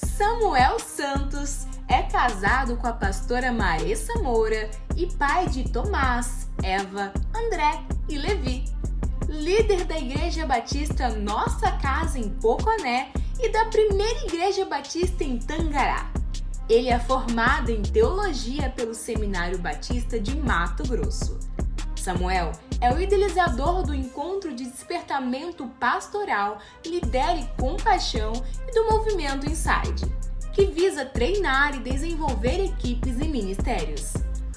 Samuel Santos é casado com a pastora Maressa Moura e pai de Tomás, Eva, André e Levi. Líder da Igreja Batista Nossa Casa em Poconé e da primeira Igreja Batista em Tangará. Ele é formado em Teologia pelo Seminário Batista de Mato Grosso. Samuel é o idealizador do Encontro de Despertamento Pastoral Lidere com Paixão e do Movimento Inside, que visa treinar e desenvolver equipes e ministérios.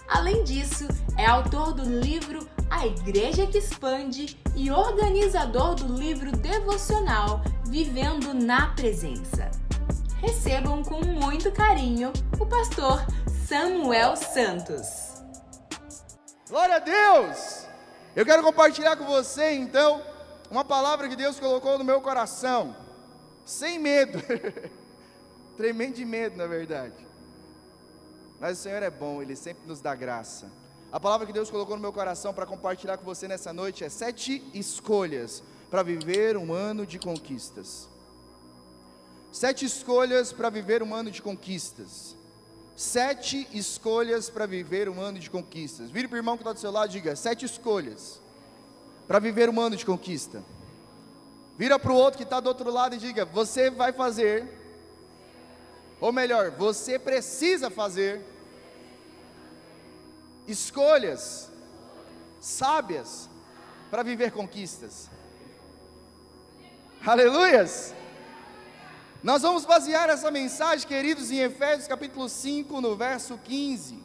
Além disso, é autor do livro A Igreja que Expande e organizador do livro devocional Vivendo na Presença. Recebam com muito carinho o pastor Samuel Santos. Glória a Deus! Eu quero compartilhar com você, então, uma palavra que Deus colocou no meu coração, sem medo, tremendo de medo, na verdade, mas o Senhor é bom, Ele sempre nos dá graça. A palavra que Deus colocou no meu coração para compartilhar com você nessa noite é 7 escolhas para viver um ano de conquistas. 7 escolhas para viver um ano de conquistas. 7 escolhas para viver um ano de conquistas. Vire para o irmão que está do seu lado e diga: 7 escolhas para viver um ano de conquista. Vira para o outro que está do outro lado e diga: você vai fazer, ou melhor, você precisa fazer escolhas sábias para viver conquistas. Aleluias! Nós vamos basear essa mensagem, queridos, em Efésios capítulo 5, no verso 15.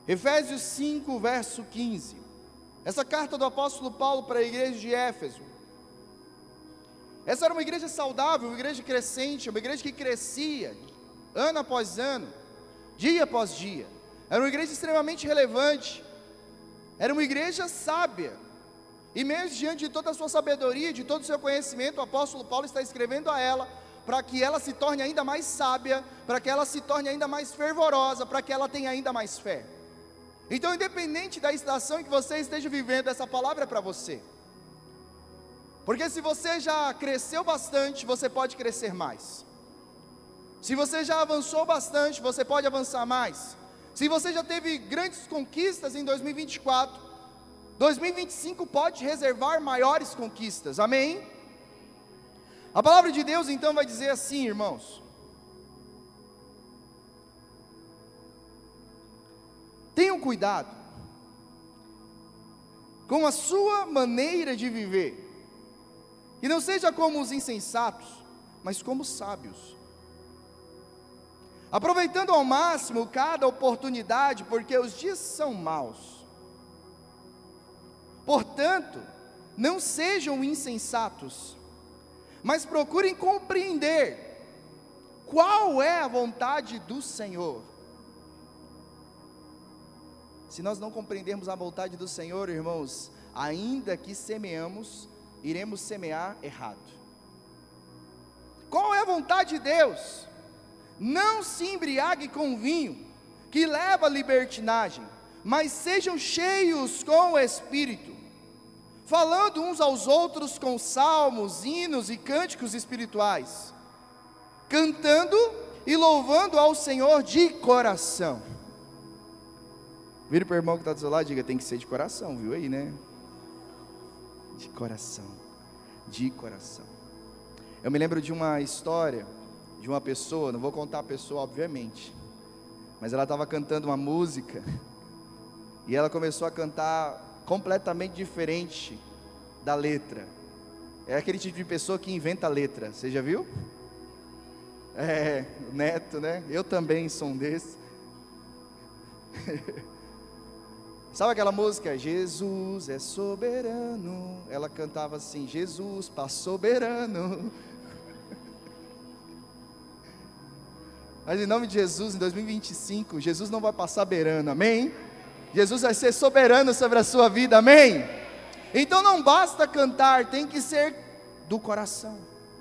Efésios 5, verso 15. Essa carta do apóstolo Paulo para a igreja de Éfeso. Essa era uma igreja saudável, uma igreja crescente, uma igreja que crescia, ano após ano, dia após dia. Era uma igreja extremamente relevante, era uma igreja sábia. E mesmo diante de toda a sua sabedoria, de todo o seu conhecimento, o apóstolo Paulo está escrevendo a ela, para que ela se torne ainda mais sábia, para que ela se torne ainda mais fervorosa, para que ela tenha ainda mais fé. Então, independente da estação em que você esteja vivendo, essa palavra é para você. Porque se você já cresceu bastante, você pode crescer mais. Se você já avançou bastante, você pode avançar mais. Se você já teve grandes conquistas em 2024, 2025 pode reservar maiores conquistas, amém? A palavra de Deus então vai dizer assim, irmãos: tenham cuidado com a sua maneira de viver, e não seja como os insensatos, mas como os sábios, aproveitando ao máximo cada oportunidade, porque os dias são maus. Portanto, não sejam insensatos, mas procurem compreender qual é a vontade do Senhor. Se nós não compreendermos a vontade do Senhor, irmãos, ainda que semeamos, iremos semear errado. Qual é a vontade de Deus? Não se embriague com vinho, que leva à libertinagem, mas sejam cheios com o Espírito, falando uns aos outros com salmos, hinos e cânticos espirituais, cantando e louvando ao Senhor de coração. Vire para o irmão que está do seu lado e diga: tem que ser de coração, viu aí, né? De coração, de coração. Eu me lembro de uma história, de uma pessoa, não vou contar a pessoa obviamente, mas ela estava cantando uma música, e ela começou a cantar completamente diferente da letra. É aquele tipo de pessoa que inventa letra, você já viu? É, o Neto, né? Eu também sou um desses. Sabe aquela música, Jesus é soberano? Ela cantava assim: Jesus passou soberano. Mas em nome de Jesus, em 2025, Jesus não vai passar beirando, amém? Jesus vai ser soberano sobre a sua vida, amém? Então não basta cantar, tem que ser do coração,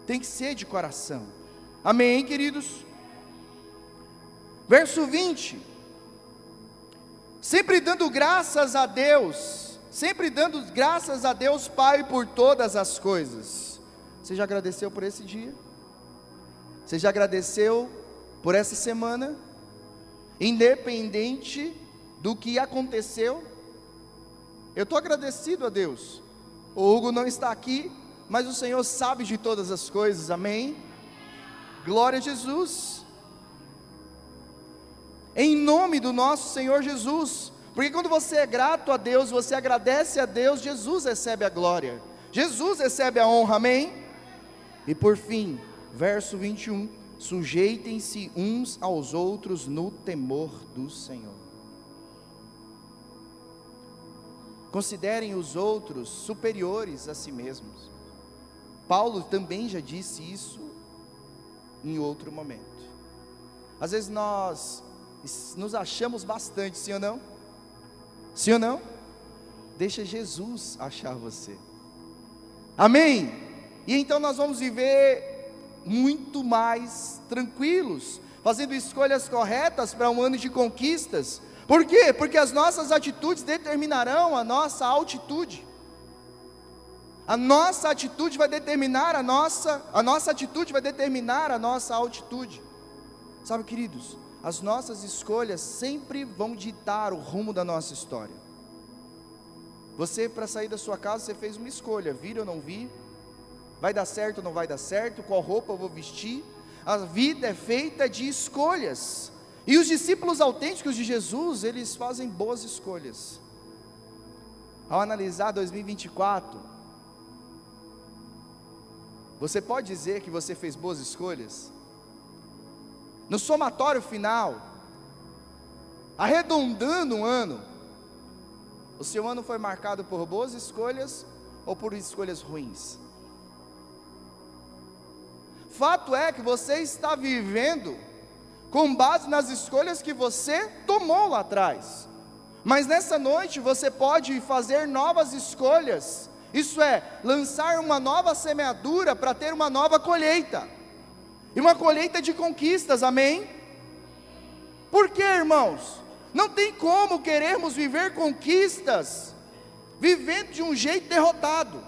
tem que ser de coração, amém, queridos? Verso 20: sempre dando graças a Deus, sempre dando graças a Deus Pai por todas as coisas. Você já agradeceu por esse dia? Você já agradeceu por essa semana? Independente do que aconteceu? Eu estou agradecido a Deus. O Hugo não está aqui, mas o Senhor sabe de todas as coisas, amém? Glória a Jesus. Em nome do nosso Senhor Jesus. Porque quando você é grato a Deus, você agradece a Deus, Jesus recebe a glória, Jesus recebe a honra, amém? E por fim, verso 21, sujeitem-se uns aos outros no temor do Senhor. Considerem os outros superiores a si mesmos. Paulo também já disse isso em outro momento. Às vezes nós nos achamos bastante, sim ou não? Sim ou não? Deixa Jesus achar você. Amém? E então nós vamos viver muito mais tranquilos, fazendo escolhas corretas para um ano de conquistas. Por quê? Porque as nossas atitudes determinarão a nossa altitude. A nossa atitude vai determinar a nossa atitude vai determinar a nossa altitude. Sabe, queridos, as nossas escolhas sempre vão ditar o rumo da nossa história. Você, para sair da sua casa, você fez uma escolha: vir ou não vir, vai dar certo ou não vai dar certo, qual roupa eu vou vestir. A vida é feita de escolhas, e os discípulos autênticos de Jesus, eles fazem boas escolhas. Ao analisar 2024, você pode dizer que você fez boas escolhas? No somatório final, arredondando um ano, o seu ano foi marcado por boas escolhas ou por escolhas ruins? Fato é que você está vivendo com base nas escolhas que você tomou lá atrás. Mas nessa noite você pode fazer novas escolhas, isso é, lançar uma nova semeadura para ter uma nova colheita. E uma colheita de conquistas, amém? Por quê, irmãos? Não tem como querermos viver conquistas vivendo de um jeito derrotado,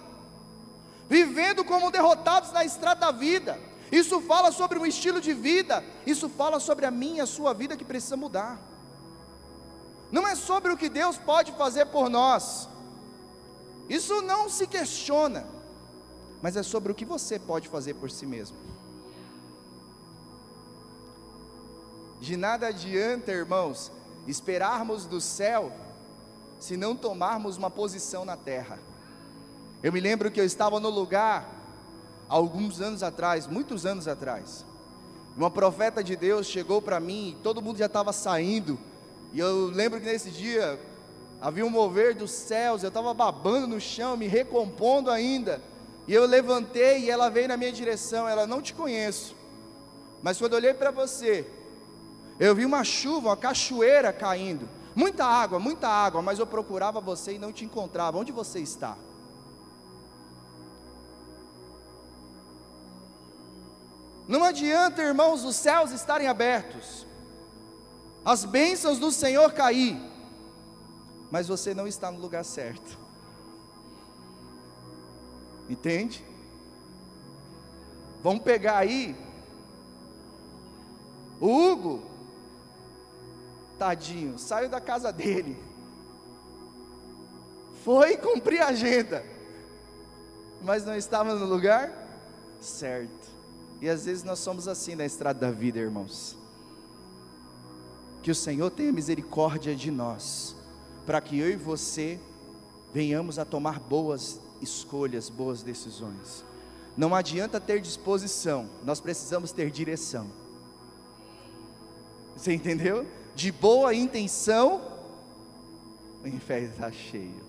vivendo como derrotados na estrada da vida. Isso fala sobre um estilo de vida, isso fala sobre a minha e a sua vida que precisa mudar. Não é sobre o que Deus pode fazer por nós, isso não se questiona, mas é sobre o que você pode fazer por si mesmo. De nada adianta, irmãos, esperarmos do céu, se não tomarmos uma posição na terra. Eu me lembro que eu estava no lugar, alguns anos atrás, muitos anos atrás, uma profeta de Deus chegou para mim, todo mundo já estava saindo, e eu lembro que nesse dia, havia um mover dos céus, eu estava babando no chão, me recompondo ainda, e eu levantei, e ela veio na minha direção, ela: não te conheço, mas quando eu olhei para você, eu vi uma chuva, uma cachoeira caindo, muita água, mas eu procurava você e não te encontrava. Onde você está? Não adianta, irmãos, os céus estarem abertos, as bênçãos do Senhor cair, mas você não está no lugar certo. Entende? Vamos pegar aí o Hugo, tadinho, saiu da casa dele, foi cumprir a agenda, mas não estava no lugar certo. E às vezes nós somos assim na estrada da vida, irmãos. Que o Senhor tenha misericórdia de nós, para que eu e você venhamos a tomar boas escolhas, boas decisões. Não adianta ter disposição, nós precisamos ter direção. Você entendeu? De boa intenção, o inferno está cheio.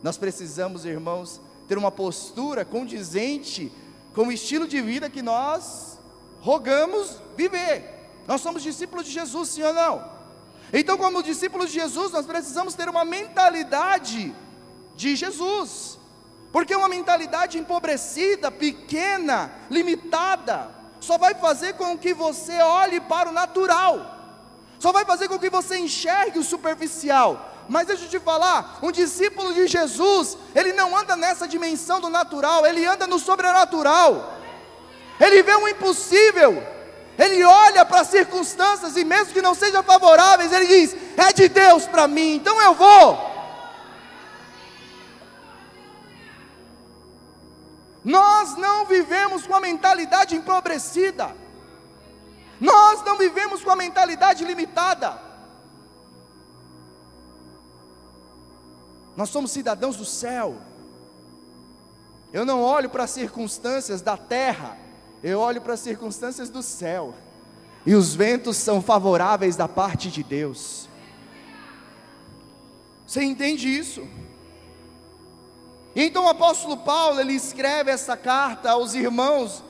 Nós precisamos, irmãos, ter uma postura condizente com o estilo de vida que nós rogamos viver. Nós somos discípulos de Jesus, sim ou não? Então, como discípulos de Jesus, nós precisamos ter uma mentalidade de Jesus, porque uma mentalidade empobrecida, pequena, limitada, só vai fazer com que você olhe para o natural, só vai fazer com que você enxergue o superficial. Mas deixa eu te falar, um discípulo de Jesus, ele não anda nessa dimensão do natural, ele anda no sobrenatural. Ele vê o impossível, Ele olha para as circunstâncias e mesmo que não sejam favoráveis, ele diz: é de Deus para mim, então eu vou. Nós não vivemos com a mentalidade empobrecida. Nós não vivemos com a mentalidade limitada. Nós somos cidadãos do céu. Eu não olho para as circunstâncias da terra, eu olho para as circunstâncias do céu. E os ventos são favoráveis da parte de Deus. Você entende isso? Então o apóstolo Paulo, ele escreve essa carta aos irmãos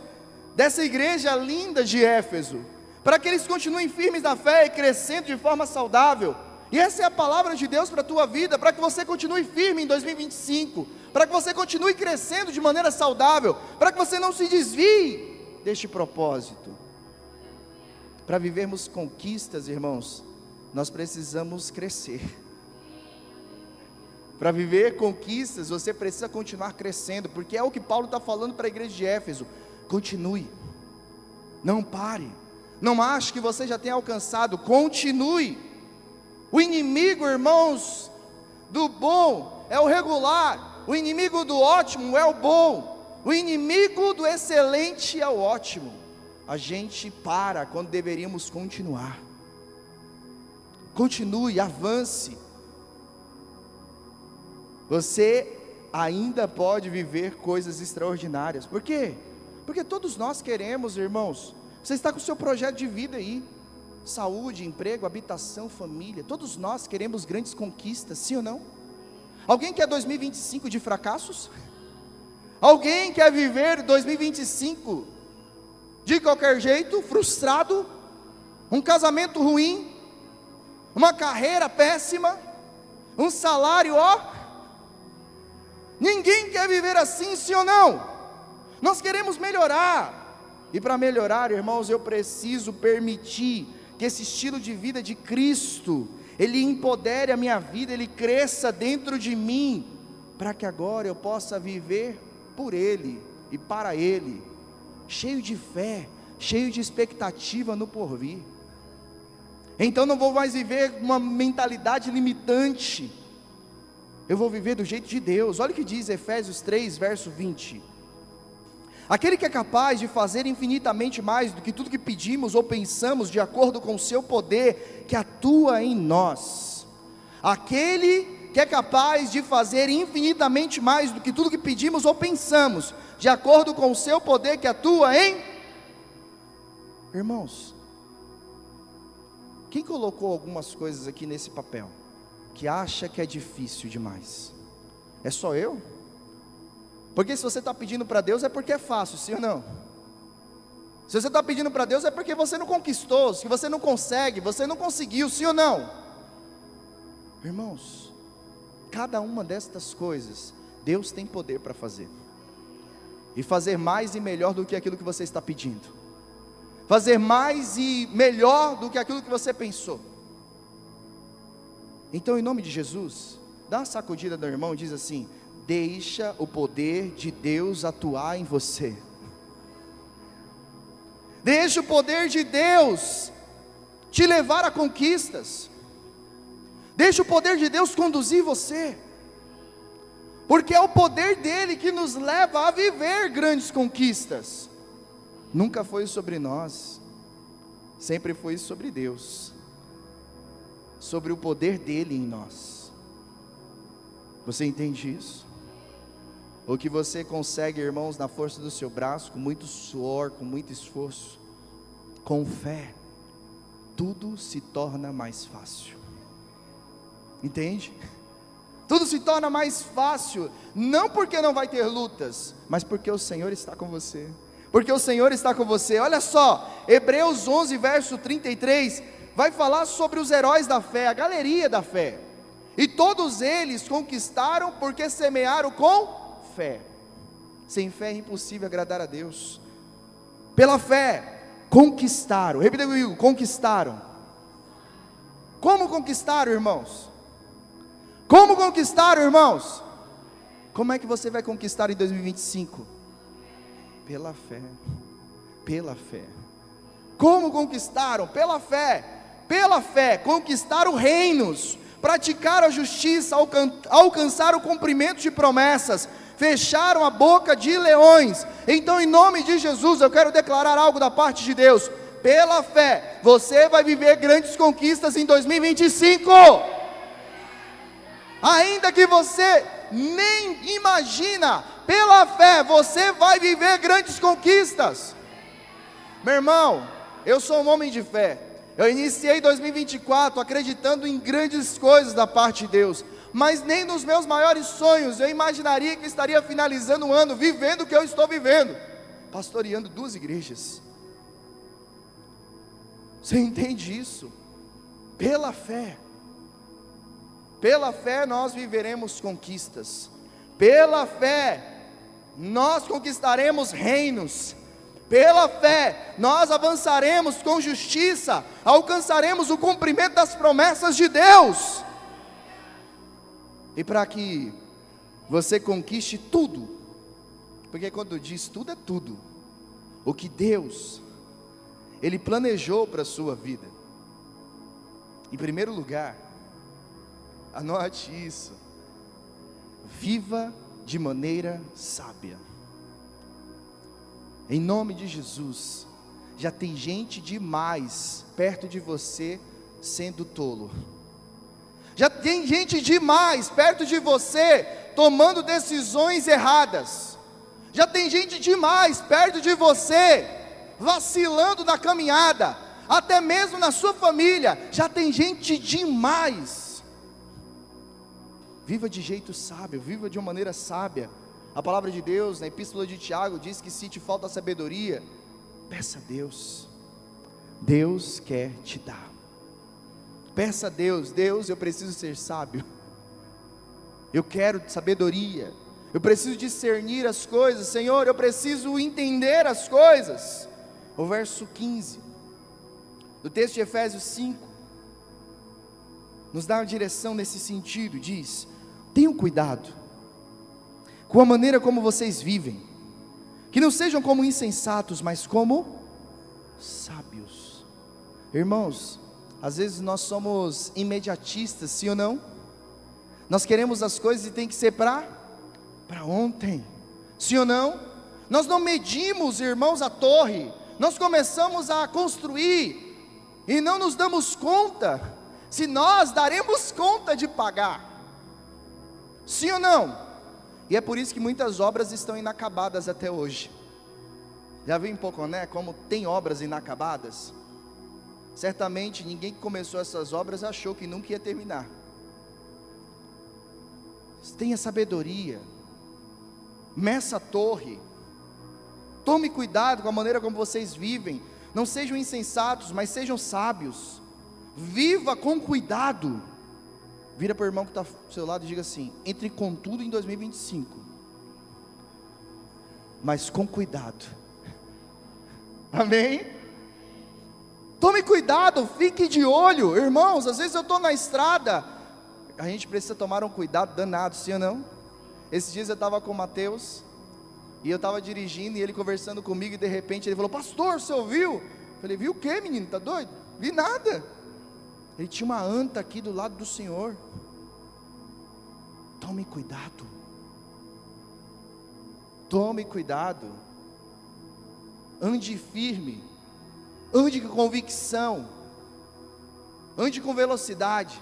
dessa igreja linda de Éfeso, para que eles continuem firmes na fé e crescendo de forma saudável. E essa é a palavra de Deus para a tua vida, para que você continue firme em 2025, para que você continue crescendo de maneira saudável, para que você não se desvie deste propósito. Para vivermos conquistas, irmãos, nós precisamos crescer. Para viver conquistas, você precisa continuar crescendo, porque é o que Paulo está falando para a igreja de Éfeso. Continue, não pare, não ache que você já tem alcançado, continue. O inimigo, irmãos, do bom é o regular, o inimigo do ótimo é o bom, o inimigo do excelente é o ótimo. A gente para quando deveríamos continuar. Continue, avance. Você ainda pode viver coisas extraordinárias. Por quê? Porque todos nós queremos, irmãos. Você está com o seu projeto de vida aí: saúde, emprego, habitação, família. Todos nós queremos grandes conquistas, sim ou não? Alguém quer 2025 de fracassos? Alguém quer viver 2025 de qualquer jeito, frustrado? Um casamento ruim? Uma carreira péssima? Um salário, Ninguém quer viver assim, sim ou não? Nós queremos melhorar. E para melhorar, irmãos, eu preciso permitir que esse estilo de vida de Cristo, ele empodere a minha vida, ele cresça dentro de mim, para que agora eu possa viver por Ele e para Ele, cheio de fé, cheio de expectativa no porvir. Então não vou mais viver uma mentalidade limitante, eu vou viver do jeito de Deus. Olha o que diz Efésios 3, verso 20. Aquele que é capaz de fazer infinitamente mais do que tudo que pedimos ou pensamos, de acordo com o seu poder que atua em nós. Aquele que é capaz de fazer infinitamente mais do que tudo que pedimos ou pensamos, de acordo com o seu poder que atua em... Irmãos, quem colocou algumas coisas aqui nesse papel, que acha que é difícil demais? É só eu? Porque se você está pedindo para Deus é porque é fácil, sim ou não? Se você está pedindo para Deus é porque você não conquistou, se você não consegue, você não conseguiu, sim ou não? Irmãos, cada uma destas coisas, Deus tem poder para fazer. E fazer mais e melhor do que aquilo que você está pedindo. Fazer mais e melhor do que aquilo que você pensou. Então, em nome de Jesus, dá uma sacudida no irmão e diz assim: deixa o poder de Deus atuar em você. Deixa o poder de Deus te levar a conquistas. Deixa o poder de Deus conduzir você. Porque é o poder dele que nos leva a viver grandes conquistas. Nunca foi sobre nós, sempre foi sobre Deus, sobre o poder dele em nós. Você entende isso? O que você consegue, irmãos, na força do seu braço, com muito suor, com muito esforço, com fé, tudo se torna mais fácil. Entende? Tudo se torna mais fácil, não porque não vai ter lutas, mas porque o Senhor está com você. Porque o Senhor está com você. Olha só, Hebreus 11, verso 33, vai falar sobre os heróis da fé, a galeria da fé. E todos eles conquistaram porque semearam com fé. Sem fé é impossível agradar a Deus. Pela fé, conquistaram. Repita comigo: conquistaram. Como conquistaram, irmãos? Como conquistaram, irmãos? Como é que você vai conquistar em 2025? Pela fé. Pela fé. Como conquistaram? Pela fé. Pela fé, conquistaram reinos, praticaram a justiça, alcançaram o cumprimento de promessas, fecharam a boca de leões. Então, em nome de Jesus, eu quero declarar algo da parte de Deus. Pela fé, você vai viver grandes conquistas em 2025. Ainda que você nem imagina, pela fé, você vai viver grandes conquistas. Meu irmão, eu sou um homem de fé. Eu iniciei 2024 acreditando em grandes coisas da parte de Deus, mas nem nos meus maiores sonhos eu imaginaria que estaria finalizando o ano vivendo o que eu estou vivendo, pastoreando 2 igrejas. Você entende isso? Pela fé nós viveremos conquistas, pela fé nós conquistaremos reinos, pela fé nós avançaremos com justiça, alcançaremos o cumprimento das promessas de Deus. E para que você conquiste tudo, porque quando diz tudo é tudo, o que Deus Ele planejou para a sua vida, em primeiro lugar, anote isso: viva de maneira sábia. Em nome de Jesus. Já tem gente demais perto de você sendo tolo. Já tem gente demais perto de você tomando decisões erradas. Já tem gente demais perto de você vacilando na caminhada, até mesmo na sua família. Já tem gente demais. Viva de jeito sábio, viva de uma maneira sábia. A palavra de Deus, na epístola de Tiago, diz que se te falta sabedoria, peça a Deus. Deus quer te dar. Peça a Deus: Deus, eu preciso ser sábio. Eu quero sabedoria. Eu preciso discernir as coisas. Senhor, eu preciso entender as coisas. O verso 15 do texto de Efésios 5 nos dá uma direção nesse sentido. Diz: tenham cuidado com a maneira como vocês vivem, que não sejam como insensatos, mas como sábios. Irmãos, às vezes nós somos imediatistas, sim ou não? Nós queremos as coisas e tem que ser para ontem, sim ou não? Nós não medimos, irmãos, a torre. Nós começamos a construir e não nos damos conta se nós daremos conta de pagar, sim ou não? E é por isso que muitas obras estão inacabadas até hoje. Já viu em Poconé como tem obras inacabadas? Certamente ninguém que começou essas obras achou que nunca ia terminar. Tenha sabedoria, meça a torre, tome cuidado com a maneira como vocês vivem. Não sejam insensatos, mas sejam sábios. Viva com cuidado. Vira para o irmão que está ao seu lado e diga assim: entre com tudo em 2025, mas com cuidado. Amém? Tome cuidado, fique de olho. Irmãos, às vezes eu estou na estrada, a gente precisa tomar um cuidado danado, sim ou não? Esses dias eu estava com o Mateus, e eu estava dirigindo, e ele conversando comigo, e de repente ele falou: pastor, você ouviu? Eu falei: viu o que, menino, tá doido? Vi nada. Ele tinha uma anta aqui do lado do Senhor. Tome cuidado. Tome cuidado. Ande firme. Ande com convicção. Ande com velocidade.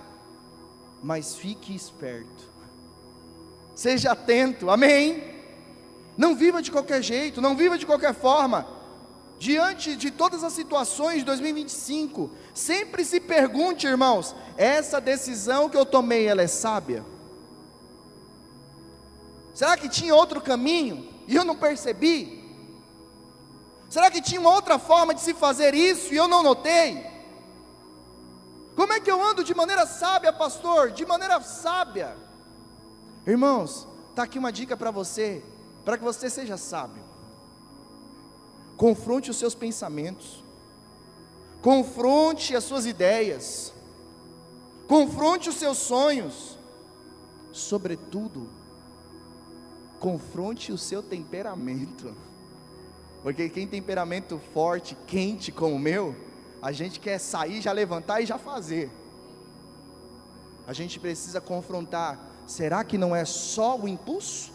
Mas fique esperto. Seja atento. Amém? Não viva de qualquer jeito. Não viva de qualquer forma. Diante de todas as situações de 2025, sempre se pergunte, irmãos: essa decisão que eu tomei, ela é sábia? Será que tinha outro caminho e eu não percebi? Será que tinha uma outra forma de se fazer isso e eu não notei? Como é que eu ando de maneira sábia, pastor? De maneira sábia. Irmãos, está aqui uma dica para você, para que você seja sábio. Confronte os seus pensamentos, confronte as suas ideias, confronte os seus sonhos, sobretudo, confronte o seu temperamento. Porque quem tem temperamento forte, quente como o meu, a gente quer sair, já levantar e já fazer. A gente precisa confrontar. Será que não é só o impulso?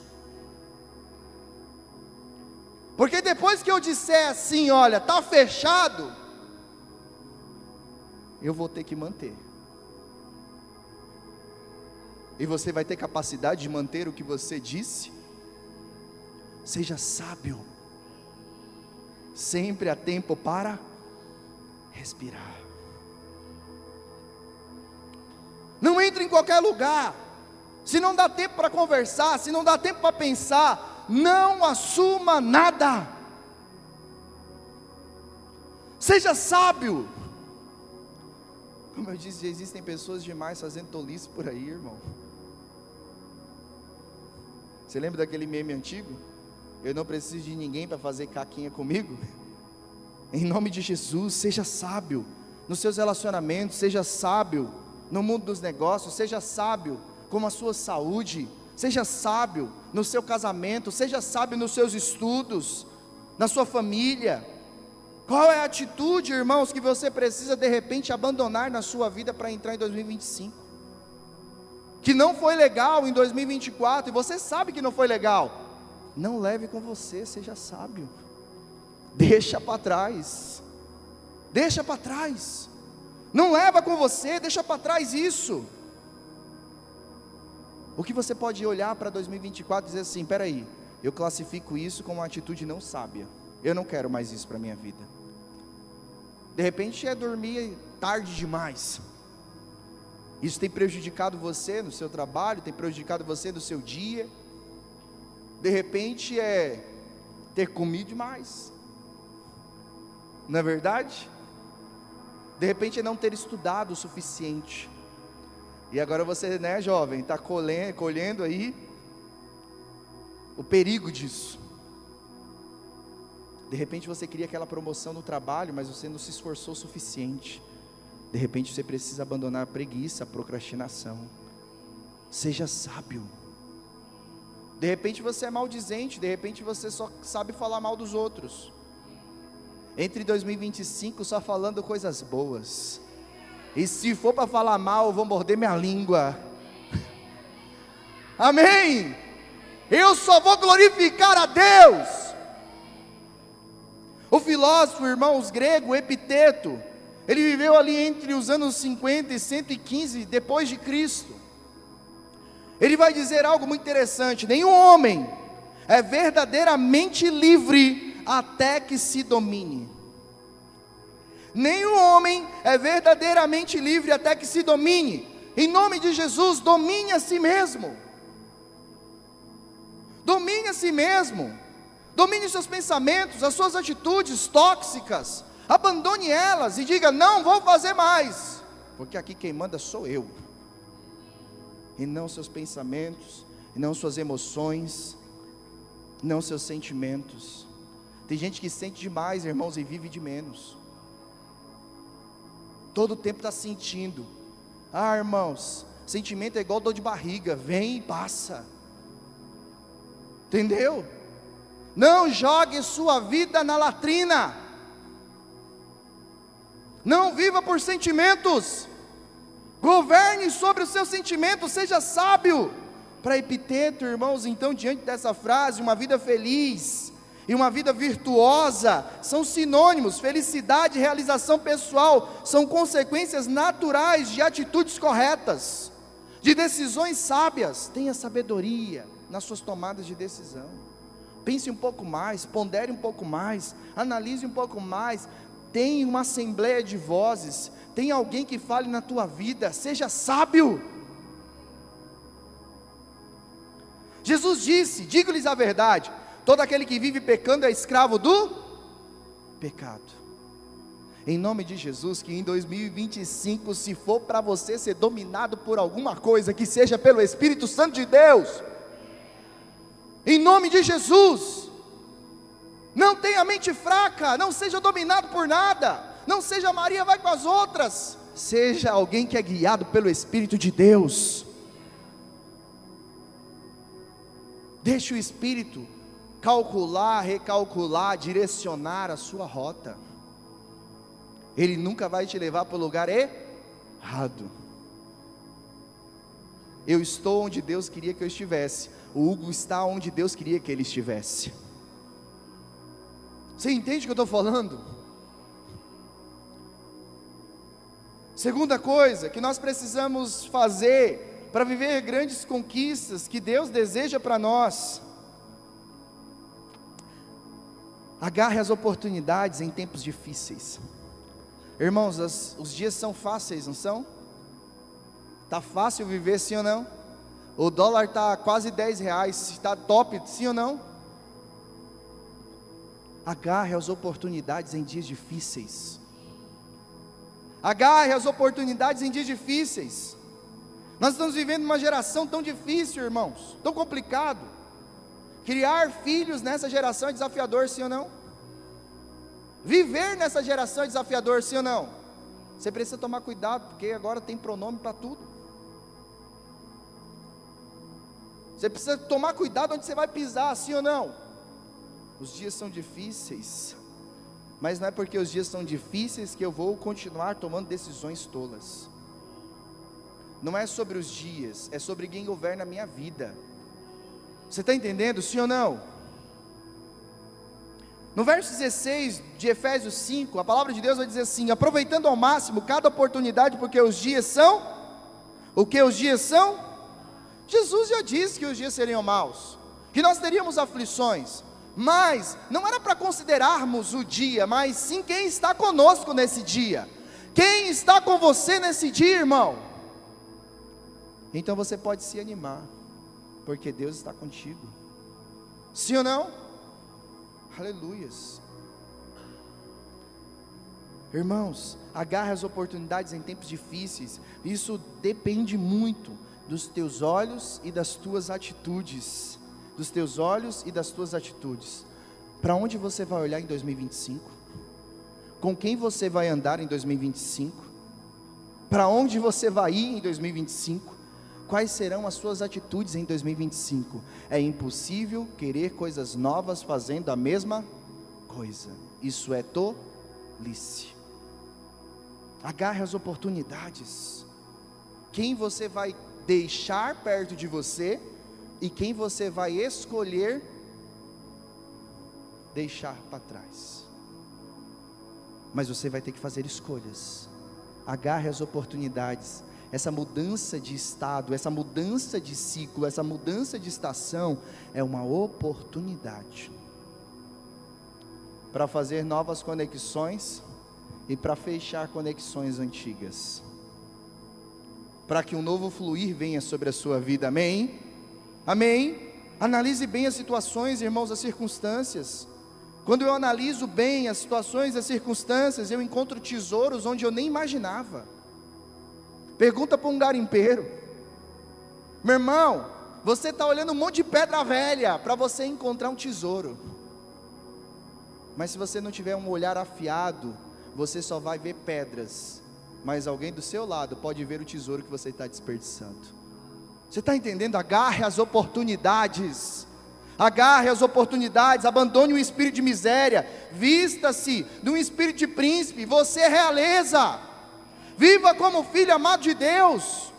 Porque depois que eu disser assim, olha, está fechado, eu vou ter que manter. E você vai ter capacidade de manter o que você disse? Seja sábio. Sempre há tempo para respirar. Não entre em qualquer lugar. Se não dá tempo para conversar, se não dá tempo para pensar, não assuma nada. Seja sábio. Como eu disse, existem pessoas demais fazendo tolice por aí, irmão. Você lembra daquele meme antigo? Eu não preciso de ninguém para fazer caquinha comigo. Em nome de Jesus, seja sábio nos seus relacionamentos, seja sábio no mundo dos negócios, seja sábio com a sua saúde, seja sábio no seu casamento, seja sábio nos seus estudos, na sua família. Qual é a atitude, irmãos, que você precisa de repente abandonar na sua vida para entrar em 2025? Que não foi legal em 2024, e você sabe que não foi legal. Não leve com você, seja sábio. Deixa para trás. Deixa para trás. Não leva com você, deixa para trás isso. O que você pode olhar para 2024 e dizer assim, peraí, eu classifico isso como uma atitude não sábia. Eu não quero mais isso para a minha vida. De repente é dormir tarde demais. Isso tem prejudicado você no seu trabalho, tem prejudicado você no seu dia. De repente é ter comido demais. Não é verdade? De repente é não ter estudado o suficiente. E agora você, né, jovem, está colhendo aí o perigo disso. De repente você queria aquela promoção no trabalho, mas você não se esforçou o suficiente. De repente você precisa abandonar a preguiça, a procrastinação. Seja sábio. De repente você é maldizente, de repente você só sabe falar mal dos outros. Entre 2025 só falando coisas boas. E se for para falar mal, eu vou morder minha língua. Amém? Eu só vou glorificar a Deus. O filósofo, irmãos, grego, Epiteto, ele viveu ali entre os anos 50 e 115 depois de Cristo. Ele vai dizer algo muito interessante: nenhum homem é verdadeiramente livre até que se domine. Nenhum homem é verdadeiramente livre até que se domine. Em nome de Jesus, domine a si mesmo. Domine a si mesmo. Domine seus pensamentos, as suas atitudes tóxicas. Abandone elas e diga, não vou fazer mais. Porque aqui quem manda sou eu. E não seus pensamentos, e não suas emoções, não seus sentimentos. Tem gente que sente demais, irmãos, e vive de menos. Todo o tempo está sentindo. Ah, irmãos, sentimento é igual dor de barriga, vem e passa. Entendeu? Não jogue sua vida na latrina. Não viva por sentimentos. Governe sobre os seus sentimentos, seja sábio. Para Epiteto, irmãos, então, diante dessa frase, uma vida feliz e uma vida virtuosa são sinônimos. Felicidade e realização pessoal são consequências naturais de atitudes corretas, de decisões sábias. Tenha sabedoria nas suas tomadas de decisão. Pense um pouco mais, pondere um pouco mais, analise um pouco mais. Tenha uma assembleia de vozes, tem alguém que fale na tua vida, seja sábio. Jesus disse, digo-lhes a verdade, todo aquele que vive pecando é escravo do pecado. Em nome de Jesus, que em 2025, se for para você ser dominado por alguma coisa, que seja pelo Espírito Santo de Deus. Em nome de Jesus. Não tenha mente fraca, não seja dominado por nada, não seja Maria vai com as outras, seja alguém que é guiado pelo Espírito de Deus. Deixe o Espírito calcular, recalcular, direcionar a sua rota. Ele nunca vai te levar para o lugar errado. Eu estou onde Deus queria que eu estivesse. O Hugo está onde Deus queria que ele estivesse. Você entende o que eu estou falando? Segunda coisa que nós precisamos fazer para viver grandes conquistas que Deus deseja para nós: agarre as oportunidades em tempos difíceis. Irmãos, os dias são fáceis, não são? Está fácil viver, sim ou não? O dólar está quase R$10, está top, sim ou não? Agarre as oportunidades em dias difíceis. Agarre as oportunidades em dias difíceis. Nós estamos vivendo uma geração tão difícil, irmãos, tão complicado. Criar filhos nessa geração é desafiador, sim ou não? Viver nessa geração é desafiador, sim ou não? Você precisa tomar cuidado, porque agora tem pronome para tudo. Você precisa tomar cuidado onde você vai pisar, sim ou não? Os dias são difíceis, mas não é porque os dias são difíceis que eu vou continuar tomando decisões tolas. Não é sobre os dias, é sobre quem governa a minha vida. Você está entendendo, sim ou não? No verso 16 de Efésios 5, a palavra de Deus vai dizer assim: aproveitando ao máximo cada oportunidade, porque os dias são, o que os dias são? Jesus já disse que os dias seriam maus, que nós teríamos aflições, mas não era para considerarmos o dia, mas sim quem está conosco nesse dia. Quem está com você nesse dia, irmão? Então você pode se animar, porque Deus está contigo. Sim ou não? Aleluias. Irmãos, agarre as oportunidades em tempos difíceis. Isso depende muito dos teus olhos e das tuas atitudes. Dos teus olhos e das tuas atitudes. Para onde você vai olhar em 2025? Com quem você vai andar em 2025? Para onde você vai ir em 2025? Quais serão as suas atitudes em 2025? É impossível querer coisas novas fazendo a mesma coisa. Isso é tolice. Agarre as oportunidades. Quem você vai deixar perto de você e quem você vai escolher deixar para trás. Mas você vai ter que fazer escolhas. Agarre as oportunidades. Essa mudança de estado, essa mudança de ciclo, essa mudança de estação é uma oportunidade para fazer novas conexões e para fechar conexões antigas, para que um novo fluir venha sobre a sua vida. Amém? Amém? Analise bem as situações, irmãos, as circunstâncias. Quando eu analiso bem as situações, as circunstâncias, eu encontro tesouros onde eu nem imaginava. Pergunta para um garimpeiro: meu irmão, você está olhando um monte de pedra velha para você encontrar um tesouro, mas se você não tiver um olhar afiado, você só vai ver pedras, mas alguém do seu lado pode ver o tesouro que você está desperdiçando. Você está entendendo? Agarre as oportunidades. Agarre as oportunidades, abandone o espírito de miséria, vista-se de um espírito de príncipe. Você é realeza. Viva como filho amado de Deus.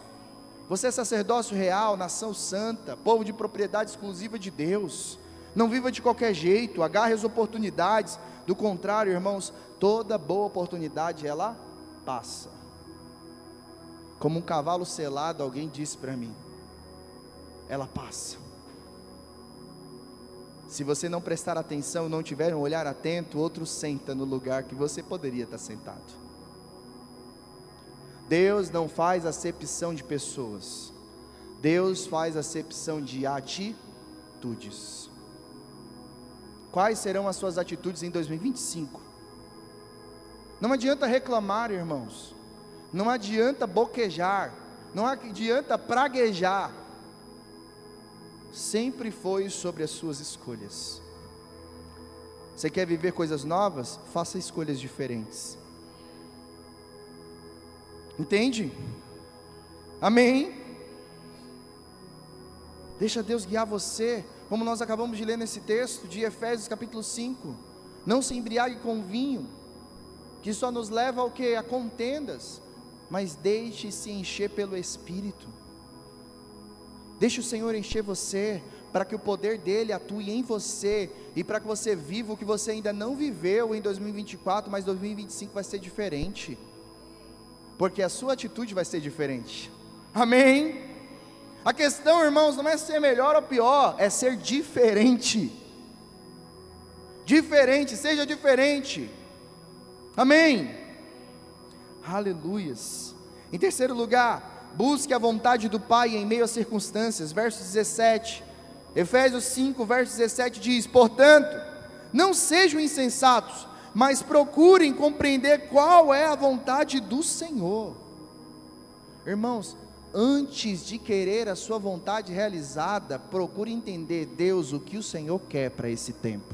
Você é sacerdócio real, nação santa, povo de propriedade exclusiva de Deus. Não viva de qualquer jeito, agarre as oportunidades. Do contrário, irmãos, toda boa oportunidade ela passa. Como um cavalo selado, alguém disse para mim, ela passa. Se você não prestar atenção, não tiver um olhar atento, outro senta no lugar que você poderia estar sentado. Deus não faz acepção de pessoas, Deus faz acepção de atitudes. Quais serão as suas atitudes em 2025? Não adianta reclamar, irmãos, não adianta boquejar, não adianta praguejar. Sempre foi sobre as suas escolhas. Você quer viver coisas novas? Faça escolhas diferentes. Entende? Amém? Deixa Deus guiar você. como nós acabamos de ler nesse texto de Efésios capítulo 5, não se embriague com vinho, que só nos leva ao que? A contendas, mas deixe-se encher pelo Espírito. Deixe o Senhor encher você, para que o poder dele atue em você, e para que você viva o que você ainda não viveu em 2024, mas 2025 vai ser diferente, porque a sua atitude vai ser diferente, amém? A questão, irmãos, não é ser melhor ou pior, é ser diferente, seja diferente, amém? Aleluias. Em terceiro lugar, busque a vontade do Pai em meio às circunstâncias, verso 17, Efésios 5, verso 17 diz: portanto, não sejam insensatos, mas procurem compreender qual é a vontade do Senhor. Irmãos, antes de querer a sua vontade realizada, procure entender, Deus, o que o Senhor quer para esse tempo.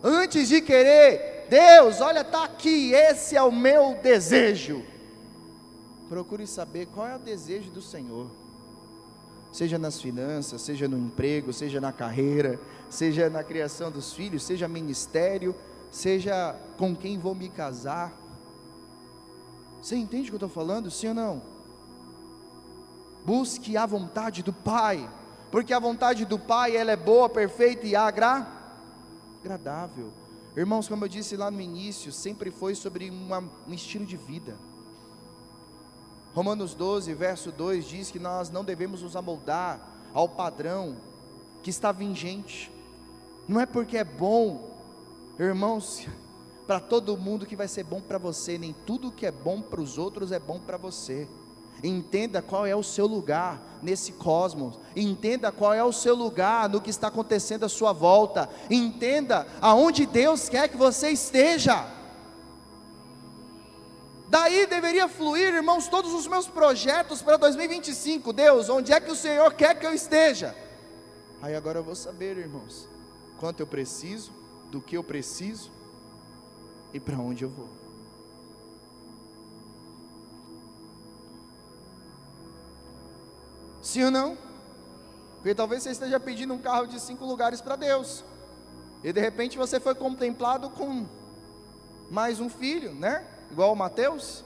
Antes de querer, Deus, olha, está aqui, esse é o meu desejo. Procure saber qual é o desejo do Senhor. Seja nas finanças, seja no emprego, seja na carreira, seja na criação dos filhos, seja ministério, seja com quem vou me casar. Você entende o que eu estou falando, sim ou não? Busque a vontade do Pai, porque a vontade do Pai, ela é boa, perfeita e agradável. Irmãos, como eu disse lá no início, sempre foi sobre um estilo de vida. Romanos 12, verso 2 diz que nós não devemos nos amoldar ao padrão que está vigente. Não é porque é bom, irmãos, para todo mundo que vai ser bom para você, nem tudo que é bom para os outros é bom para você. Entenda qual é o seu lugar nesse cosmos, entenda qual é o seu lugar no que está acontecendo à sua volta, entenda aonde Deus quer que você esteja. Daí deveria fluir, irmãos, todos os meus projetos para 2025. Deus, onde é que o Senhor quer que eu esteja? Aí agora eu vou saber, irmãos, quanto eu preciso, do que eu preciso e para onde eu vou. Sim ou não? Porque talvez você esteja pedindo um carro de 5 lugares para Deus, e de repente você foi contemplado com mais um filho, né? Igual o Mateus,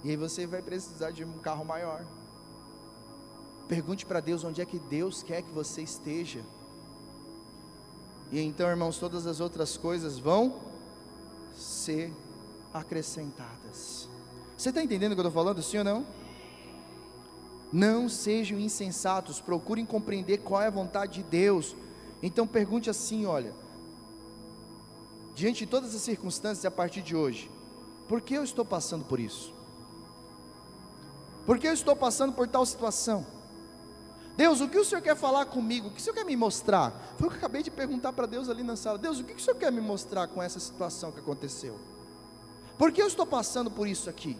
e aí você vai precisar de um carro maior. Pergunte para Deus onde é que Deus quer que você esteja, e então, irmãos, todas as outras coisas vão ser acrescentadas. Você está entendendo o que eu estou falando, sim ou não? Não sejam insensatos, procurem compreender qual é a vontade de Deus. Então pergunte assim, olha, diante de todas as circunstâncias a partir de hoje, por que eu estou passando por isso? Por que eu estou passando por tal situação? Deus, o que o Senhor quer falar comigo? O que o Senhor quer me mostrar? Foi o que eu acabei de perguntar para Deus ali na sala. Deus, o que o Senhor quer me mostrar com essa situação que aconteceu? Por que eu estou passando por isso aqui?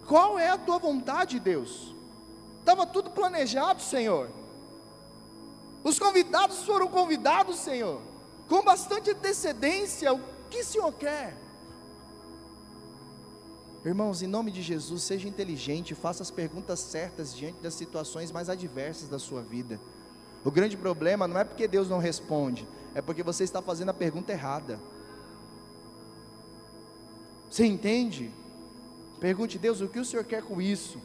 Qual é a tua vontade, Deus? Estava tudo planejado, Senhor. Os convidados foram convidados, Senhor, com bastante antecedência. O que o Senhor quer? Irmãos, em nome de Jesus, seja inteligente, faça as perguntas certas diante das situações mais adversas da sua vida. O grande problema não é porque Deus não responde, é porque você está fazendo a pergunta errada. Você entende? Pergunte, Deus, o que o Senhor quer com isso?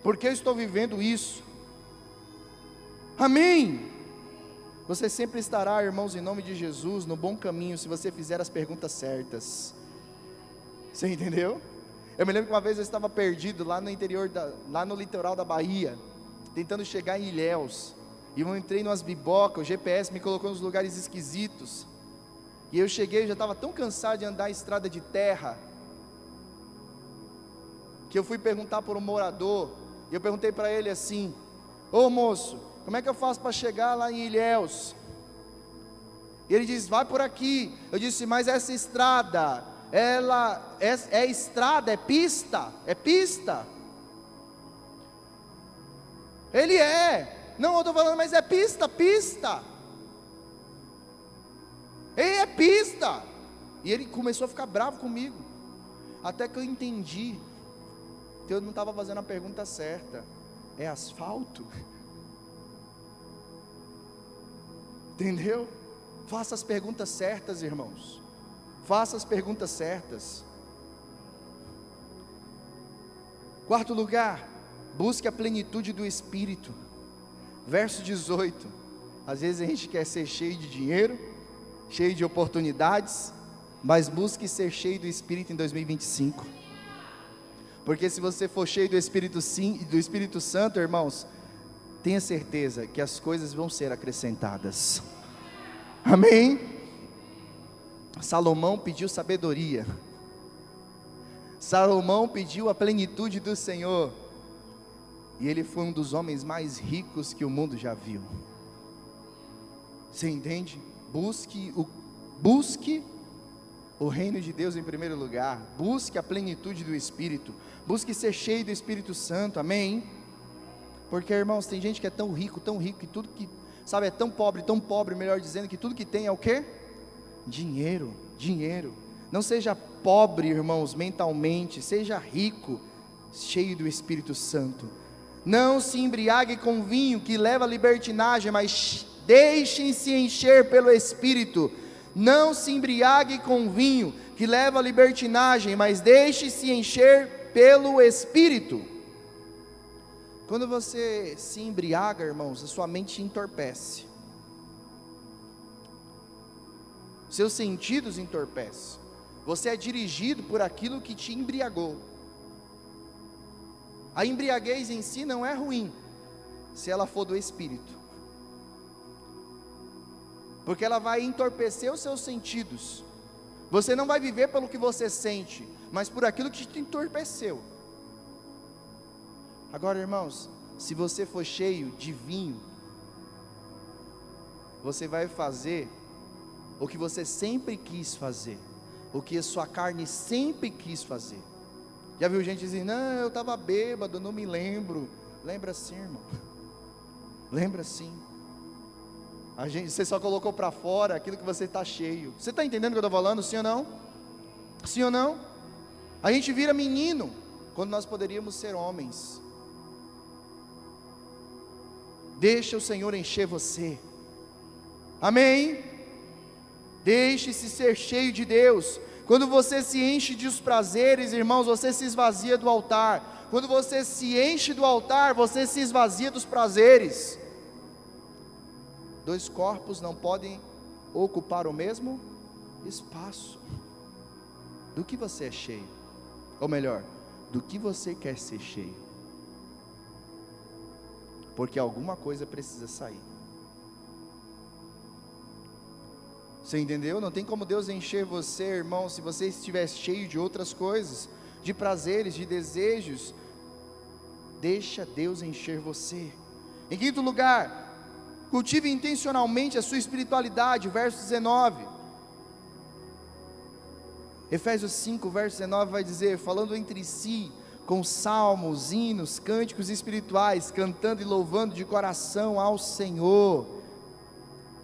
Por que eu estou vivendo isso? Amém? Você sempre estará, irmãos, em nome de Jesus, no bom caminho, se você fizer as perguntas certas. Você entendeu? Eu me lembro que uma vez eu estava perdido lá no interior, lá no litoral da Bahia, tentando chegar em Ilhéus, e eu entrei numas bibocas, o GPS me colocou nos lugares esquisitos, e eu cheguei, eu já estava tão cansado de andar em estrada de terra, que eu fui perguntar por um morador, e eu perguntei para ele assim: ô moço, como é que eu faço para chegar lá em Ilhéus? E ele diz: vai por aqui. Eu disse: mas essa estrada, ela é estrada, é pista? É pista? Ele é. Não, eu estou falando, mas é pista, pista. Ele é pista. E ele começou a ficar bravo comigo, até que eu entendi que eu não estava fazendo a pergunta certa. É asfalto? Entendeu? Faça as perguntas certas, irmãos. Faça as perguntas certas. Quarto lugar, busque a plenitude do Espírito. Verso 18. Às vezes a gente quer ser cheio de dinheiro, cheio de oportunidades, mas busque ser cheio do Espírito em 2025. Porque se você for cheio do Espírito Santo, irmãos, tenha certeza que as coisas vão ser acrescentadas. Amém? Salomão pediu sabedoria. Salomão pediu a plenitude do Senhor. E ele foi um dos homens mais ricos que o mundo já viu. Você entende? Busque o reino de Deus em primeiro lugar. Busque a plenitude do Espírito. Busque ser cheio do Espírito Santo. Amém? Porque, irmãos, tem gente que é tão rico, que tudo que, sabe, é tão pobre, melhor dizendo, que tudo que tem é o quê? Dinheiro. Não seja pobre, irmãos, mentalmente, seja rico, cheio do Espírito Santo. Não se embriague com vinho que leva à libertinagem, mas deixem-se encher pelo Espírito. Não se embriague com vinho que leva à libertinagem, mas deixe-se encher pelo Espírito. Quando você se embriaga, irmãos, a sua mente entorpece. Seus sentidos entorpecem. Você é dirigido por aquilo que te embriagou. A embriaguez em si não é ruim, se ela for do Espírito. Porque ela vai entorpecer os seus sentidos. Você não vai viver pelo que você sente, mas por aquilo que te entorpeceu. Agora, irmãos, se você for cheio de vinho, você vai fazer o que você sempre quis fazer, o que a sua carne sempre quis fazer. Já viu gente dizendo, não, eu estava bêbado, não me lembro. Lembra sim, irmão. Lembra sim. Você só colocou para fora aquilo que você está cheio. Você está entendendo o que eu estou falando, sim ou não? Sim ou não? A gente vira menino, quando nós poderíamos ser homens. Deixa o Senhor encher você. Amém? Deixe-se ser cheio de Deus. Quando você se enche dos prazeres, irmãos, você se esvazia do altar. Quando você se enche do altar, você se esvazia dos prazeres. Dois corpos não podem ocupar o mesmo espaço. Do que você é cheio? Ou melhor, do que você quer ser cheio? Porque alguma coisa precisa sair. Você entendeu? Não tem como Deus encher você, irmão, se você estiver cheio de outras coisas, de prazeres, de desejos. Deixa Deus encher você. Em quinto lugar, cultive intencionalmente a sua espiritualidade, verso 19. Efésios 5, verso 19 vai dizer, falando entre si, com salmos, hinos, cânticos espirituais, cantando e louvando de coração ao Senhor.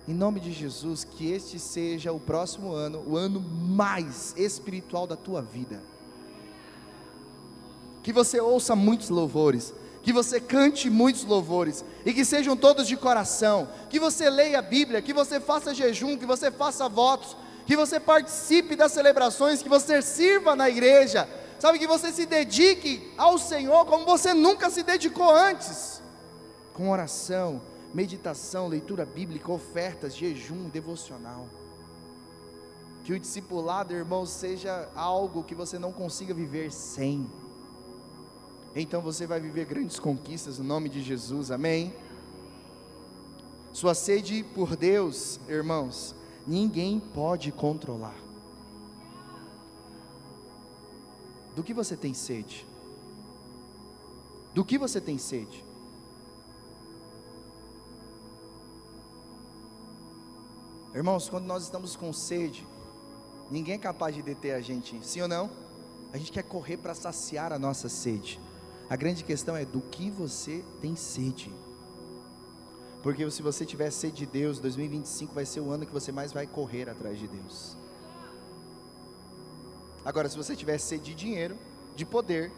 Em nome de Jesus, que este seja o próximo ano, o ano mais espiritual da tua vida. Que você ouça muitos louvores, que você cante muitos louvores, e que sejam todos de coração, que você leia a Bíblia, que você faça jejum, que você faça votos, que você participe das celebrações, que você sirva na igreja, sabe, que você se dedique ao Senhor como você nunca se dedicou antes, com oração, meditação, leitura bíblica, ofertas, jejum, devocional. Que o discipulado, irmãos, seja algo que você não consiga viver sem. Então você vai viver grandes conquistas no nome de Jesus, amém? Sua sede por Deus, irmãos, ninguém pode controlar. Do que você tem sede? Do que você tem sede? Irmãos, quando nós estamos com sede, ninguém é capaz de deter a gente, sim ou não? A gente quer correr para saciar a nossa sede. A grande questão é do que você tem sede. Porque se você tiver sede de Deus, 2025 vai ser o ano que você mais vai correr atrás de Deus. Agora, se você tiver sede de dinheiro, de poder,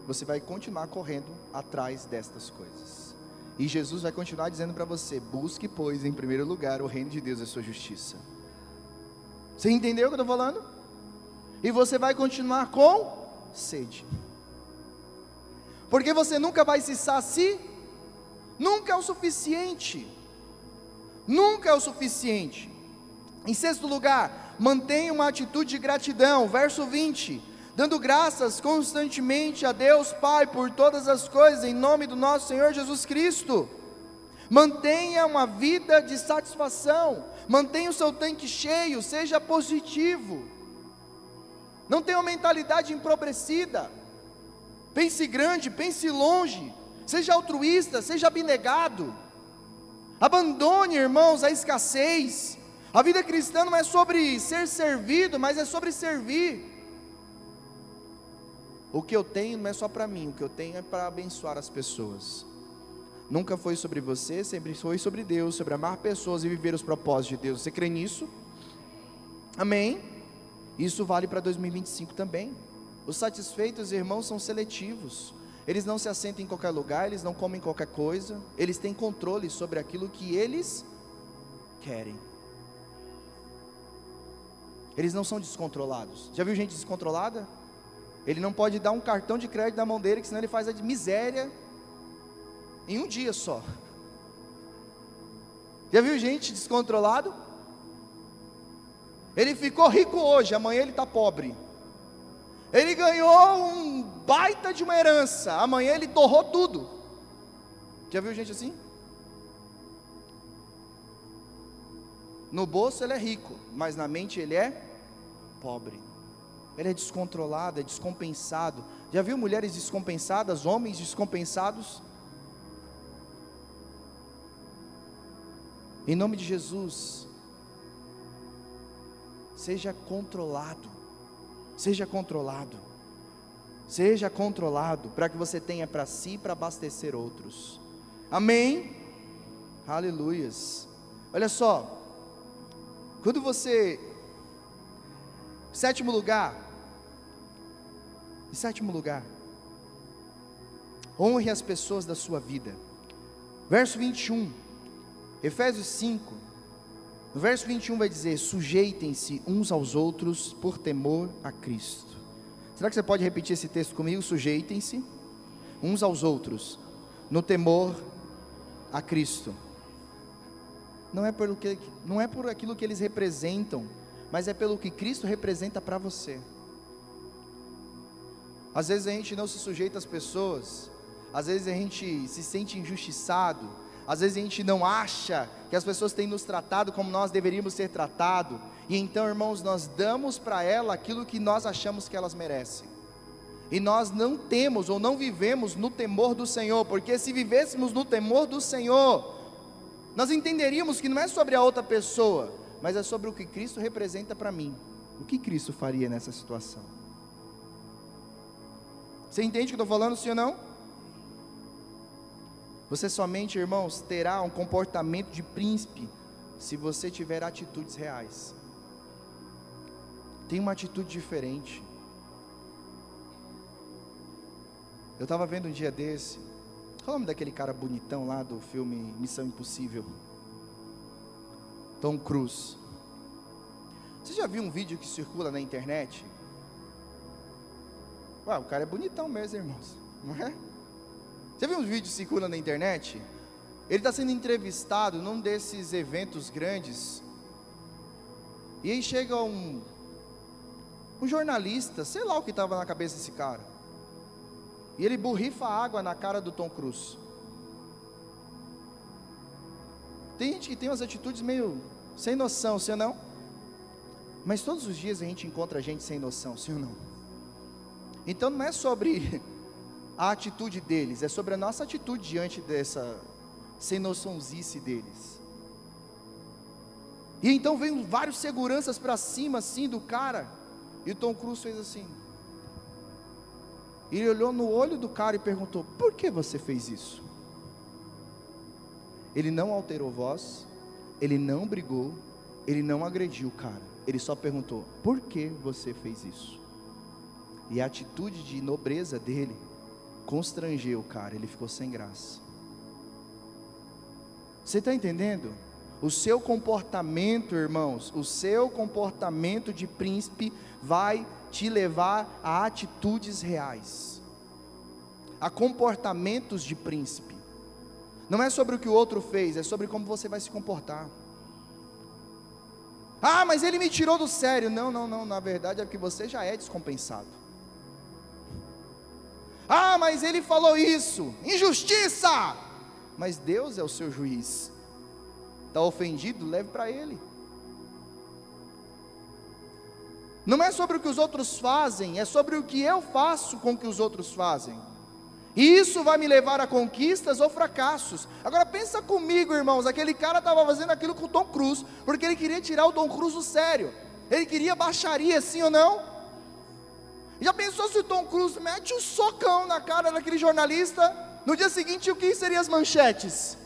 você vai continuar correndo atrás destas coisas. E Jesus vai continuar dizendo para você: busque, pois, em primeiro lugar o reino de Deus e a sua justiça. Você entendeu o que eu estou falando? E você vai continuar com sede, porque você nunca vai se saciar, nunca é o suficiente, nunca é o suficiente. Em sexto lugar, mantenha uma atitude de gratidão, verso 20, dando graças constantemente a Deus Pai por todas as coisas, em nome do nosso Senhor Jesus Cristo. Mantenha uma vida de satisfação, mantenha o seu tanque cheio, seja positivo, não tenha uma mentalidade empobrecida, pense grande, pense longe, seja altruísta, seja abnegado, abandone, irmãos, a escassez. A vida cristã não é sobre ser servido, mas é sobre servir. O que eu tenho não é só para mim, o que eu tenho é para abençoar as pessoas. Nunca foi sobre você, sempre foi sobre Deus, sobre amar pessoas e viver os propósitos de Deus. Você crê nisso? Amém? Isso vale para 2025 também. Os satisfeitos, irmãos, são seletivos. Eles não se assentam em qualquer lugar, eles não comem qualquer coisa. Eles têm controle sobre aquilo que eles querem. Eles não são descontrolados. Já viu gente descontrolada? Ele não pode dar um cartão de crédito na mão dele, que senão ele faz a de miséria em um dia só. Já viu gente descontrolado? Ele ficou rico hoje, amanhã ele está pobre. Ele ganhou um baita de uma herança, amanhã ele torrou tudo. Já viu gente assim? No bolso ele é rico, mas na mente ele é pobre. Ele é descontrolado, é descompensado. Já viu mulheres descompensadas, homens descompensados? Em nome de Jesus, seja controlado, seja controlado, seja controlado, para que você tenha para si e para abastecer outros. Amém? Aleluias. Olha só, quando você, em sétimo lugar, honre as pessoas da sua vida. Verso 21, Efésios 5, no verso 21 vai dizer: sujeitem-se uns aos outros por temor a Cristo. Será que você pode repetir esse texto comigo? Sujeitem-se uns aos outros no temor a Cristo. Não é por aquilo que eles representam, mas é pelo que Cristo representa para você. Às vezes a gente não se sujeita às pessoas, às vezes a gente se sente injustiçado, às vezes a gente não acha que as pessoas têm nos tratado como nós deveríamos ser tratados, e então, irmãos, nós damos para ela aquilo que nós achamos que elas merecem, e nós não temos ou não vivemos no temor do Senhor, porque se vivêssemos no temor do Senhor, nós entenderíamos que não é sobre a outra pessoa, mas é sobre o que Cristo representa para mim. O que Cristo faria nessa situação? Você entende o que eu estou falando, sim ou não? Você somente, irmãos, terá um comportamento de príncipe se você tiver atitudes reais. Tem uma atitude diferente. Eu estava vendo um dia desse, qual é o nome daquele cara bonitão lá do filme Missão Impossível? Tom Cruise. Você já viu um vídeo que circula na internet? Ué, o cara é bonitão mesmo, irmãos, não é? Você viu um vídeo que circula na internet? Ele está sendo entrevistado num desses eventos grandes, e aí chega um jornalista, sei lá o que estava na cabeça desse cara, e ele borrifa água na cara do Tom Cruise. Tem gente que tem umas atitudes meio sem noção, sim ou não? Mas todos os dias a gente encontra gente sem noção, sim ou não? Então não é sobre a atitude deles, é sobre a nossa atitude diante dessa sem noçãozice deles. E então vem vários seguranças para cima assim do cara, e o Tom Cruise fez assim. Ele olhou no olho do cara e perguntou: por que você fez isso? Ele não alterou voz, ele não brigou, ele não agrediu o cara, ele só perguntou: por que você fez isso? E a atitude de nobreza dele constrangeu o cara, ele ficou sem graça. Você está entendendo? O seu comportamento, irmãos, o seu comportamento de príncipe vai te levar a atitudes reais, a comportamentos de príncipe. Não é sobre o que o outro fez, é sobre como você vai se comportar. Ah, mas ele me tirou do sério. Não, na verdade é porque você já é descompensado. Ah, mas ele falou isso, injustiça. Mas Deus é o seu juiz. Está ofendido? Leve para Ele. Não é sobre o que os outros fazem, é sobre o que eu faço com o que os outros fazem. E isso vai me levar a conquistas ou fracassos. Agora pensa comigo, irmãos, aquele cara estava fazendo aquilo com o Tom Cruise, porque ele queria tirar o Tom Cruise do sério. Ele queria baixaria, sim ou não? Já pensou se o Tom Cruise mete um socão na cara daquele jornalista? No dia seguinte, o que seriam as manchetes?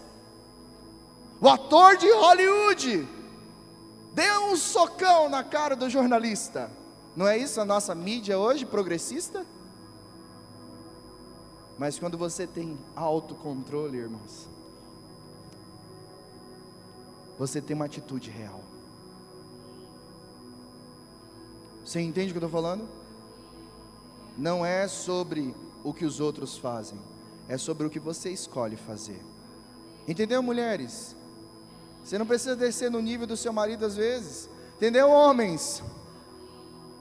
O ator de Hollywood deu um socão na cara do jornalista. Não é isso a nossa mídia hoje, progressista? Mas quando você tem autocontrole, irmãos, você tem uma atitude real. Você entende o que eu estou falando? Não é sobre o que os outros fazem, é sobre o que você escolhe fazer. Entendeu, mulheres? Você não precisa descer no nível do seu marido às vezes. Entendeu, homens?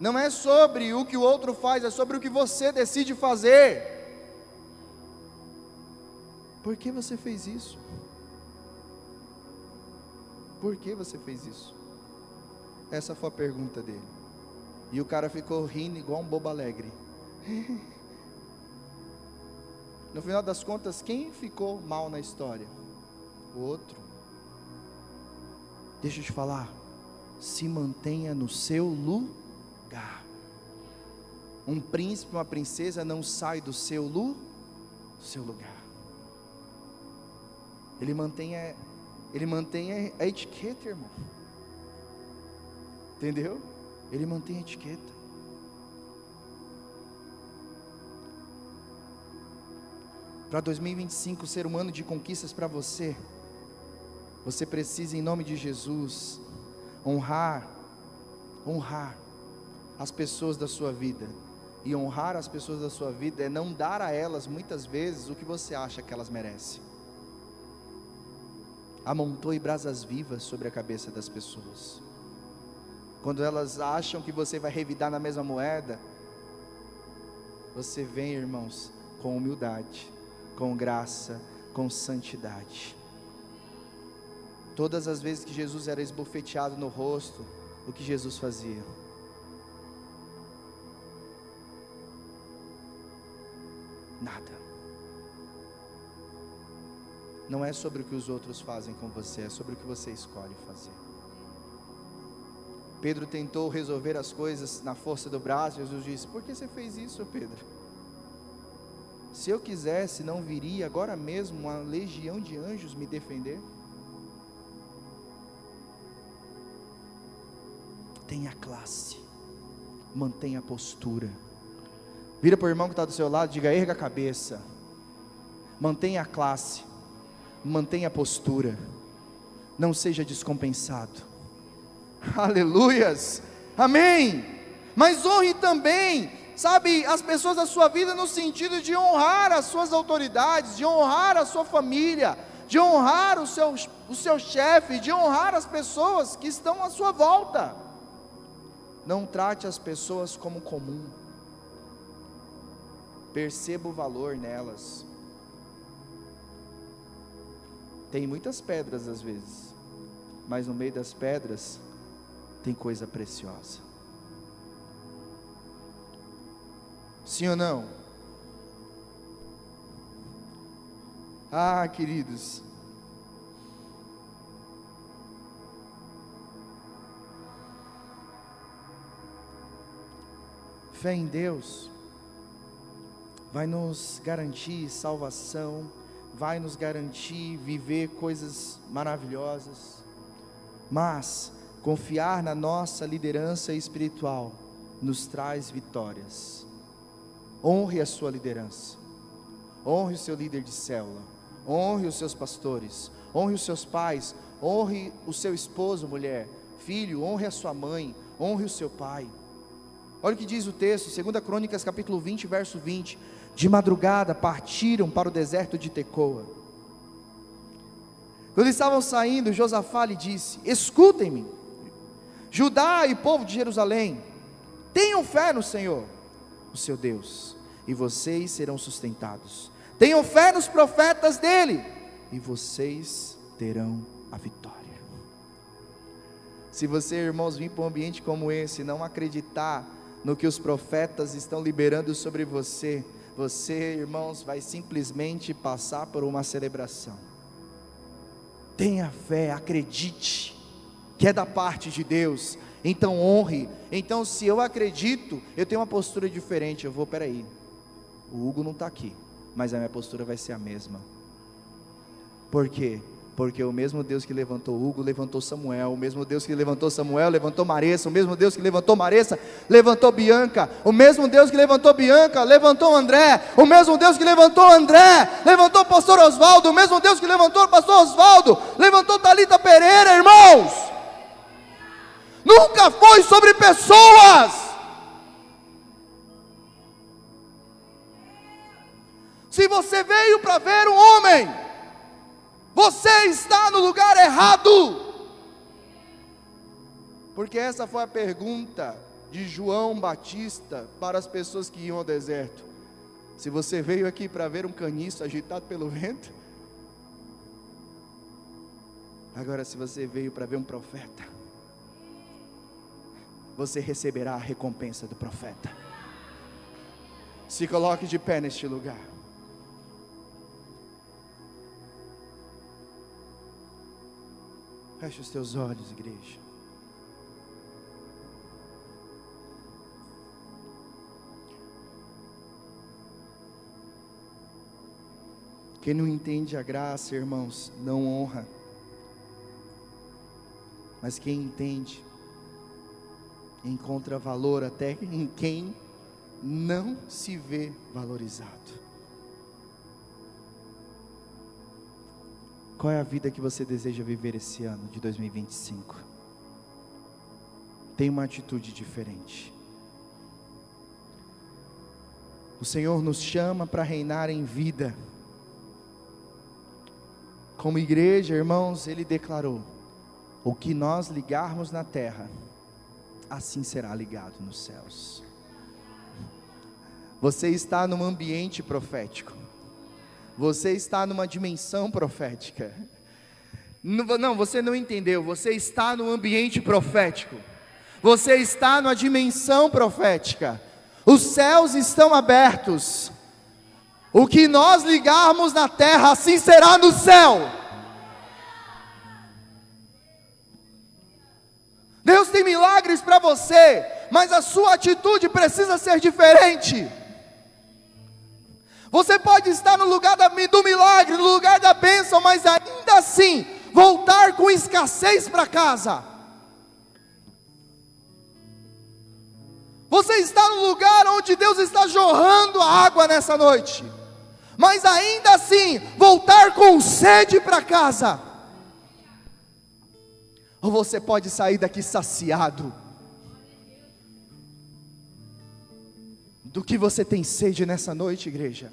Não é sobre o que o outro faz, é sobre o que você decide fazer. Por que você fez isso? Por que você fez isso? Essa foi a pergunta dele. E o cara ficou rindo igual um bobo alegre. No final das contas, quem ficou mal na história? O outro. Deixa eu te falar, se mantenha no seu lugar. Um príncipe, uma princesa não sai do seu lugar. Ele mantém a etiqueta, irmão. Entendeu? Ele mantém a etiqueta. Para 2025 ser um ano de conquistas para você, você precisa, em nome de Jesus, honrar as pessoas da sua vida. E honrar as pessoas da sua vida é não dar a elas muitas vezes o que você acha que elas merecem. Amontoe brasas vivas sobre a cabeça das pessoas. Quando elas acham que você vai revidar na mesma moeda, você vem, irmãos, com humildade, com graça, com santidade. Todas as vezes que Jesus era esbofeteado no rosto, o que Jesus fazia? Nada. Não é sobre o que os outros fazem com você, é sobre o que você escolhe fazer. Pedro tentou resolver as coisas na força do braço. Jesus disse: por que você fez isso, Pedro? Se eu quisesse, não viria agora mesmo uma legião de anjos me defender? Tenha classe, mantenha a postura. Vira para o irmão que está do seu lado, diga: erga a cabeça, mantenha a classe, mantenha a postura, não seja descompensado. Aleluias, amém. Mas honre também, sabe, as pessoas da sua vida, no sentido de honrar as suas autoridades, de honrar a sua família, de honrar o seu chefe, de honrar as pessoas que estão à sua volta. Não trate as pessoas como comum, perceba o valor nelas. Tem muitas pedras às vezes, mas no meio das pedras tem coisa preciosa. Sim ou não? Ah, queridos, fé em Deus vai nos garantir salvação, vai nos garantir viver coisas maravilhosas, mas confiar na nossa liderança espiritual nos traz vitórias. Honre a sua liderança, honre o seu líder de célula, honre os seus pastores, honre os seus pais, honre o seu esposo, mulher, filho, honre a sua mãe, honre o seu pai. Olha o que diz o texto, 2 Crônicas capítulo 20, verso 20. De madrugada partiram para o deserto de Tecoa. Quando estavam saindo, Josafá lhe disse: escutem-me, Judá e povo de Jerusalém, tenham fé no Senhor, o seu Deus, e vocês serão sustentados. Tenham fé nos profetas dele, e vocês terão a vitória. Se você, irmãos, vir para um ambiente como esse, não acreditar no que os profetas estão liberando sobre você, você, irmãos, vai simplesmente passar por uma celebração. Tenha fé, acredite que é da parte de Deus, então honre. Então, se eu acredito, eu tenho uma postura diferente. Eu vou, peraí, o Hugo não está aqui, mas a minha postura vai ser a mesma. Por quê? Porque o mesmo Deus que levantou Hugo, levantou Samuel. O mesmo Deus que levantou Samuel, levantou Maressa. O mesmo Deus que levantou Maressa, levantou Bianca. O mesmo Deus que levantou Bianca, levantou André. O mesmo Deus que levantou André, levantou o pastor Osvaldo. O mesmo Deus que levantou o pastor Osvaldo, levantou Thalita Pereira, irmãos. Nunca foi sobre pessoas. Se você veio para ver um homem, você está no lugar errado. Porque essa foi a pergunta de João Batista para as pessoas que iam ao deserto: se você veio aqui para ver um caniço agitado pelo vento, agora se você veio para ver um profeta, você receberá a recompensa do profeta. Se coloque de pé neste lugar. Feche os teus olhos, igreja. Quem não entende a graça, irmãos, não honra. Mas quem entende, encontra valor até em quem não se vê valorizado. Qual é a vida que você deseja viver esse ano de 2025? Tem uma atitude diferente. O Senhor nos chama para reinar em vida. Como igreja, irmãos, Ele declarou: o que nós ligarmos na terra, assim será ligado nos céus. Você está num ambiente profético. Você está numa dimensão profética. Não, você não entendeu. Você está num ambiente profético. Você está numa dimensão profética. Os céus estão abertos. O que nós ligarmos na terra, assim será no céu. Deus tem milagres para você, mas a sua atitude precisa ser diferente. Você pode estar no lugar do milagre, no lugar da bênção, mas ainda assim voltar com escassez para casa. Você está no lugar onde Deus está jorrando a água nessa noite, mas ainda assim voltar com sede para casa. Ou você pode sair daqui saciado. Do que você tem sede nessa noite, igreja?